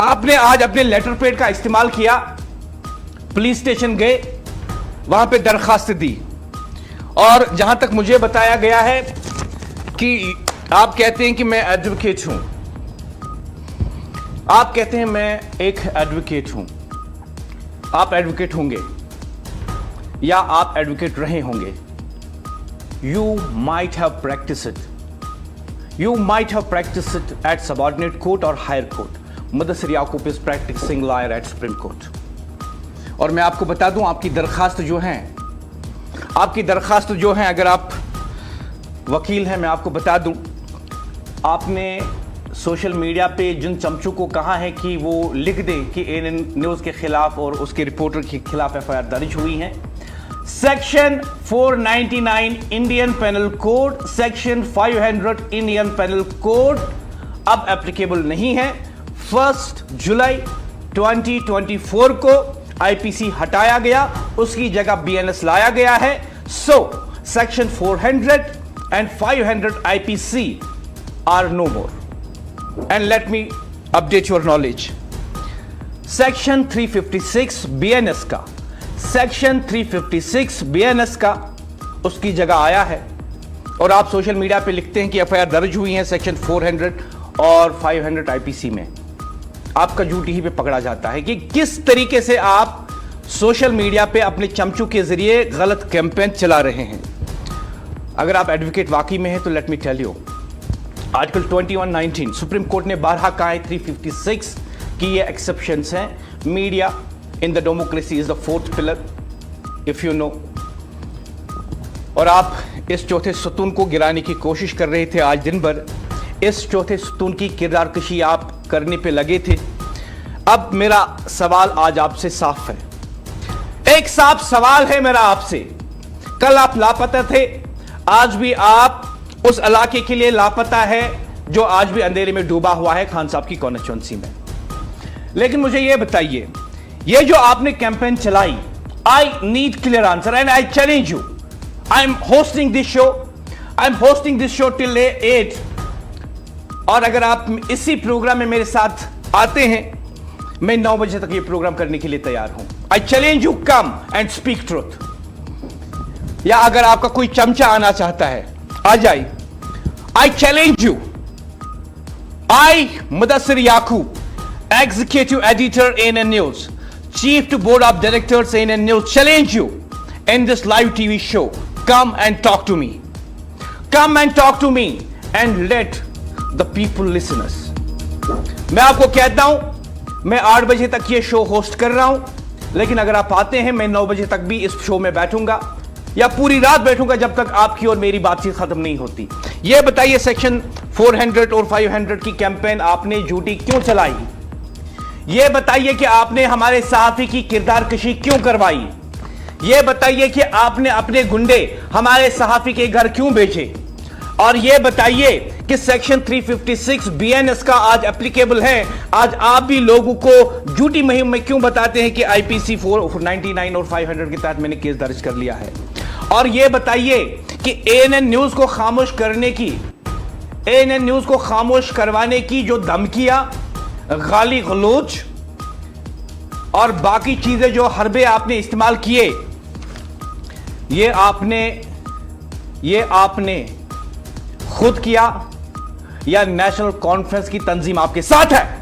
आपने आज अपने लेटर पैड का इस्तेमाल किया, पुलिस स्टेशन गए, वहां पे दरखास्त दी, और जहां तक मुझे बताया गया है कि आप कहते हैं कि मैं एडवोकेट हूं। आप कहते हैं मैं एक एडवोकेट हूं। आप एडवोकेट होंगे या आप एडवोकेट रहे होंगे। You might have practice it, you might have practice it at subordinate court और higher court. Mudassir Yaqoob is practising lawyer at supreme court. और मैं आपको बता दूं, आपकी दरखास्त जो है, अगर आप वकील हैं, मैं आपको बता दूं, आपने सोशल मीडिया पे जिन चमचों को कहा है कि वो लिख दें कि एएनएन न्यूज़ के खिलाफ और उसके रिपोर्टर के खिलाफ एफआईआर दर्ज हुई है, section 499 Indian penal code, section 500 Indian penal code अब एप्लीकेबल नहीं है। 1 जुलाई 2024 को आईपीसी हटाया गया, उसकी जगह बीएनएस लाया गया है। So section 400 and 500 IPC are no more. And let me update your knowledge. Section 356 BNS का, Section 356 BNS का उसकी जगह आया है, और आप सोशल मीडिया पे लिखते हैं कि एफआईआर दर्ज हुई है सेक्शन 400 और 500 आईपीसी में। आपका झूठ ही पे पकड़ा जाता है कि किस तरीके से आप सोशल मीडिया पे अपने चमचों के जरिए गलत कैंपेन चला रहे हैं। अगर आप एडवोकेट वाकई में हैं तो let me tell you, article 2119 supreme court ने 12 कहा है 356 की ये एक्सेप्शंस हैं। Media in the democracy is the fourth pillar, if you know. और आप इस चौथे सतून को गिराने की कोशिश कर रहे थे आज दिन भर। इस चौथे सतून की किरदार कशी आप करने पे लगे थे। अब मेरा सवाल आज आपसे साफ है, एक साफ सवाल है मेरा आपसे। कल आप लापता थे, आज भी आप उस इलाके के लिए लापता है जो आज भी अंधेरे में डूबा हुआ है, खान साहब की कॉन्स्टिट्यूएंसी में। लेकिन मुझे यह बताइए, ये जो आपने कैंपेन चलाई, I need clear answer and I challenge you. I am hosting this show till 8, और अगर आप इसी प्रोग्राम में मेरे साथ आते हैं, मैं 9 बजे तक ये प्रोग्राम करने के लिए तैयार हूं। I challenge you, come and speak truth. या अगर आपका कोई चमचा आना चाहता है, आ जाए। I challenge you. I, Mudassir Yaqub, Executive Editor ANN News, Chief to Board of Directors ANN News, challenge you in this live TV show. Come and talk to me. Come and talk to me and let the people listen us. मैं आपको कहता हूं, मैं 8 बजे तक ये show host कर रहा हूं, लेकिन अगर आप आते हैं, मैं 9 बजे तक भी इस शो में बैठूंगा या पूरी रात बैठूंगा जब तक आपकी और मेरी बातचीत खत्म नहीं होती। यह बताइए, सेक्शन 400 और 500 की कैंपेन आपने झूठी क्यों चलाई? यह बताइए कि आपने हमारे सहाफी की किरदार कशी क्यों करवाई? यह बताइए कि आपने अपने गुंडे हमारे सहाफी के घर क्यों भेजे? और यह बताइए कि सेक्शन 356 बीएनएस का आज एप्लीकेबल है। आज आप भी लोगों को झूठी मुहिम में क्यों बताते हैं कि आईपीसी 499 और 500 के तहत मैंने केस दर्ज कर लिया है? और यह बताइए कि एएनएन न्यूज को खामोश करने की, एएनएन न्यूज को खामोश करवाने की जो धमकियां, गाली गलौज और बाकी चीजें जो हरबे आपने इस्तेमाल किए, ये आपने खुद किया या नेशनल कॉन्फ्रेंस की तंजीम आपके साथ है?